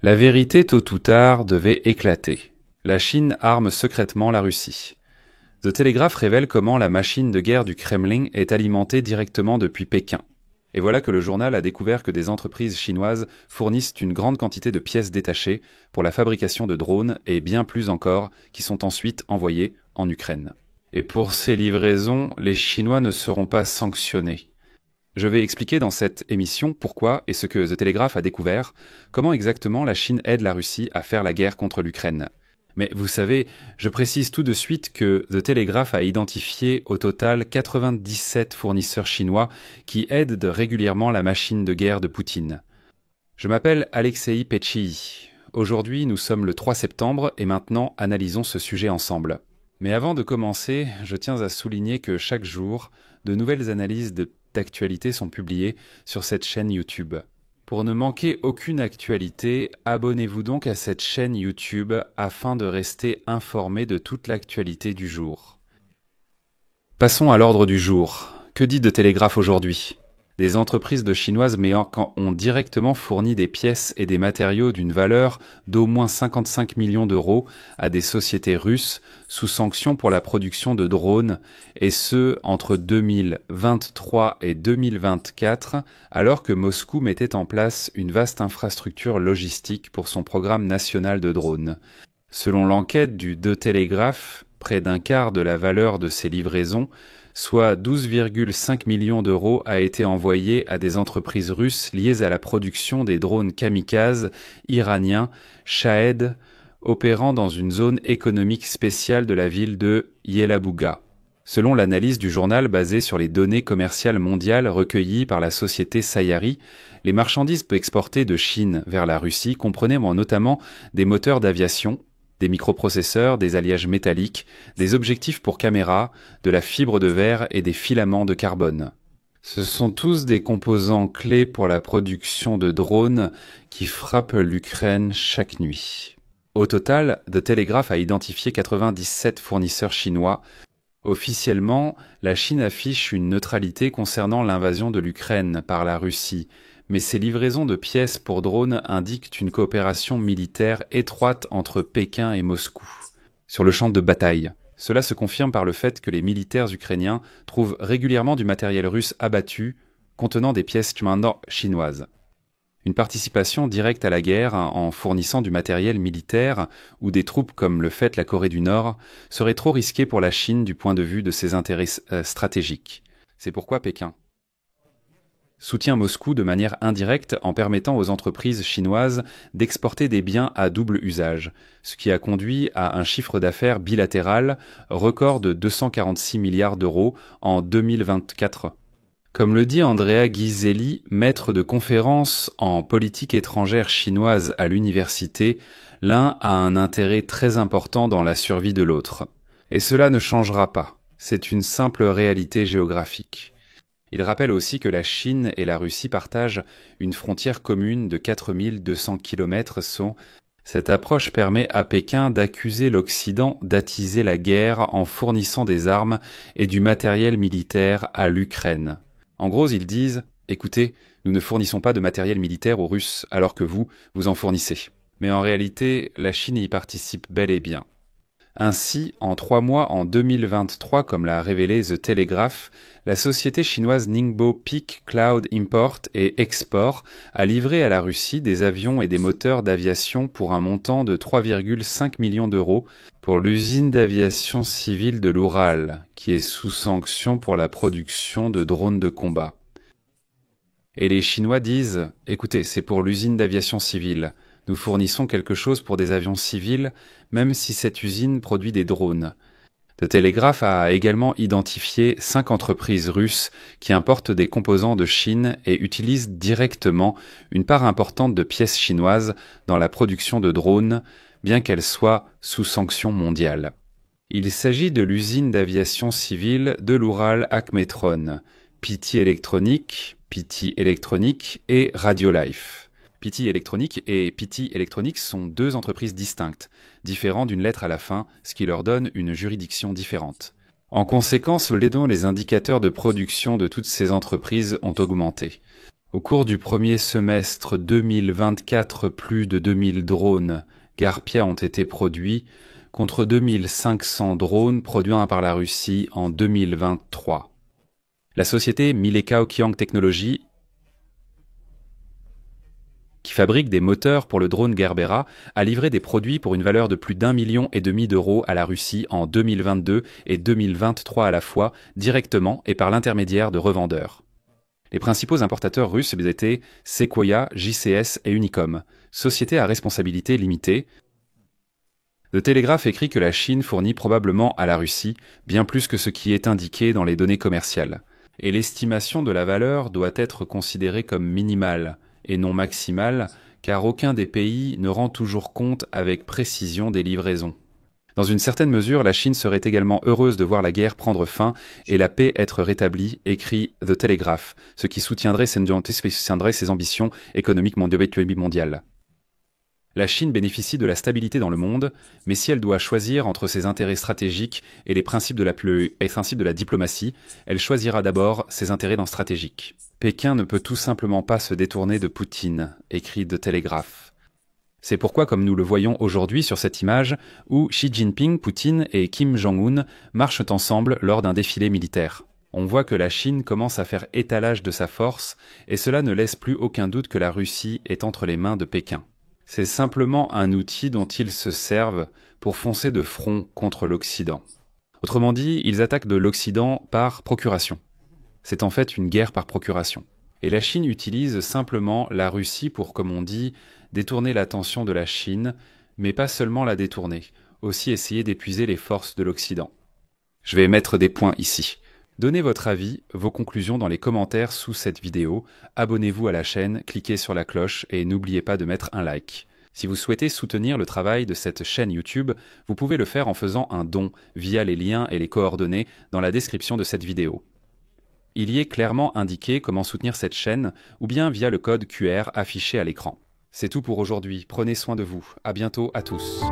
La vérité, tôt ou tard, devait éclater. La Chine arme secrètement la Russie. The Telegraph révèle comment la machine de guerre du Kremlin est alimentée directement depuis Pékin. Et voilà que le journal a découvert que des entreprises chinoises fournissent une grande quantité de pièces détachées pour la fabrication de drones et bien plus encore qui sont ensuite envoyées en Ukraine. Et pour ces livraisons, les Chinois ne seront pas sanctionnés. Je vais expliquer dans cette émission pourquoi et ce que The Telegraph a découvert, comment exactement la Chine aide la Russie à faire la guerre contre l'Ukraine. Mais vous savez, je précise tout de suite que The Telegraph a identifié au total 97 fournisseurs chinois qui aident régulièrement la machine de guerre de Poutine. Je m'appelle Alexei Petchii. Aujourd'hui, nous sommes le 3 septembre et maintenant analysons ce sujet ensemble. Mais avant de commencer, je tiens à souligner que chaque jour, de nouvelles analyses d'actualité sont publiées sur cette chaîne YouTube. Pour ne manquer aucune actualité, abonnez-vous donc à cette chaîne YouTube afin de rester informé de toute l'actualité du jour. Passons à l'ordre du jour. Que dit The Telegraph aujourd'hui ? Des entreprises chinoises ont directement fourni des pièces et des matériaux d'une valeur d'au moins 55 millions d'euros à des sociétés russes sous sanction pour la production de drones, et ce entre 2023 et 2024, alors que Moscou mettait en place une vaste infrastructure logistique pour son programme national de drones. Selon l'enquête du The Telegraph, près d'un quart de la valeur de ces livraisons, soit 12,5 millions d'euros, a été envoyé à des entreprises russes liées à la production des drones kamikazes iraniens Shahed, opérant dans une zone économique spéciale de la ville de Yelabuga. Selon l'analyse du journal basée sur les données commerciales mondiales recueillies par la société Sayari, les marchandises exportées de Chine vers la Russie comprenaient notamment des moteurs d'aviation, des microprocesseurs, des alliages métalliques, des objectifs pour caméra, de la fibre de verre et des filaments de carbone. Ce sont tous des composants clés pour la production de drones qui frappent l'Ukraine chaque nuit. Au total, The Telegraph a identifié 97 fournisseurs chinois. Officiellement, la Chine affiche une neutralité concernant l'invasion de l'Ukraine par la Russie, mais ces livraisons de pièces pour drones indiquent une coopération militaire étroite entre Pékin et Moscou. Sur le champ de bataille, cela se confirme par le fait que les militaires ukrainiens trouvent régulièrement du matériel russe abattu contenant des pièces chinoises. Une participation directe à la guerre en fournissant du matériel militaire ou des troupes comme le fait la Corée du Nord serait trop risquée pour la Chine du point de vue de ses intérêts stratégiques. C'est pourquoi Pékin soutient Moscou de manière indirecte en permettant aux entreprises chinoises d'exporter des biens à double usage, ce qui a conduit à un chiffre d'affaires bilatéral record de 246 milliards d'euros en 2024. Comme le dit Andrea Ghiselli, maître de conférences en politique étrangère chinoise à l'université, l'un a un intérêt très important dans la survie de l'autre. Et cela ne changera pas, c'est une simple réalité géographique. Il rappelle aussi que la Chine et la Russie partagent une frontière commune de 4200 km. Cette approche permet à Pékin d'accuser l'Occident d'attiser la guerre en fournissant des armes et du matériel militaire à l'Ukraine. En gros, ils disent « Écoutez, nous ne fournissons pas de matériel militaire aux Russes alors que vous en fournissez. » Mais en réalité, la Chine y participe bel et bien. Ainsi, en 3 mois en 2023, comme l'a révélé The Telegraph, la société chinoise Ningbo Peak Cloud Import et Export a livré à la Russie des avions et des moteurs d'aviation pour un montant de 3,5 millions d'euros pour l'usine d'aviation civile de l'Oural, qui est sous sanction pour la production de drones de combat. Et les Chinois disent « Écoutez, c'est pour l'usine d'aviation civile. Nous fournissons quelque chose pour des avions civils, même si cette usine produit des drones. » The Telegraph a également identifié 5 entreprises russes qui importent des composants de Chine et utilisent directement une part importante de pièces chinoises dans la production de drones, bien qu'elles soient sous sanction mondiale. Il s'agit de l'usine d'aviation civile de l'Oural Akhmetron, PT Electronic et Radiolife. PT Electronic et PT Electronics sont 2 entreprises distinctes, différentes d'une lettre à la fin, ce qui leur donne une juridiction différente. En conséquence, les indicateurs de production de toutes ces entreprises ont augmenté. Au cours du premier semestre 2024, plus de 2000 drones Garpia ont été produits, contre 2500 drones produits par la Russie en 2023. La société Mileka Okyang Technology, qui fabrique des moteurs pour le drone Gerbera, a livré des produits pour une valeur de plus d'1,5 million d'euros à la Russie en 2022 et 2023 à la fois, directement et par l'intermédiaire de revendeurs. Les principaux importateurs russes étaient Sequoia, JCS et Unicom, sociétés à responsabilité limitée. The Telegraph écrit que la Chine fournit probablement à la Russie bien plus que ce qui est indiqué dans les données commerciales. Et l'estimation de la valeur doit être considérée comme minimale et non maximale, car aucun des pays ne rend toujours compte avec précision des livraisons. Dans une certaine mesure, la Chine serait également heureuse de voir la guerre prendre fin et la paix être rétablie, écrit The Telegraph, ce qui soutiendrait ses ambitions économiques mondiales. La Chine bénéficie de la stabilité dans le monde, mais si elle doit choisir entre ses intérêts stratégiques et les principes de la diplomatie, elle choisira d'abord ses intérêts stratégiques. Pékin ne peut tout simplement pas se détourner de Poutine, écrit The Telegraph. C'est pourquoi, comme nous le voyons aujourd'hui sur cette image, où Xi Jinping, Poutine et Kim Jong-un marchent ensemble lors d'un défilé militaire. On voit que la Chine commence à faire étalage de sa force, et cela ne laisse plus aucun doute que la Russie est entre les mains de Pékin. C'est simplement un outil dont ils se servent pour foncer de front contre l'Occident. Autrement dit, ils attaquent de l'Occident par procuration. C'est en fait une guerre par procuration. Et la Chine utilise simplement la Russie pour, comme on dit, détourner l'attention de la Chine, mais pas seulement la détourner, aussi essayer d'épuiser les forces de l'Occident. Je vais mettre des points ici. Donnez votre avis, vos conclusions dans les commentaires sous cette vidéo, abonnez-vous à la chaîne, cliquez sur la cloche et n'oubliez pas de mettre un like. Si vous souhaitez soutenir le travail de cette chaîne YouTube, vous pouvez le faire en faisant un don via les liens et les coordonnées dans la description de cette vidéo. Il y est clairement indiqué comment soutenir cette chaîne ou bien via le code QR affiché à l'écran. C'est tout pour aujourd'hui, prenez soin de vous, à bientôt à tous.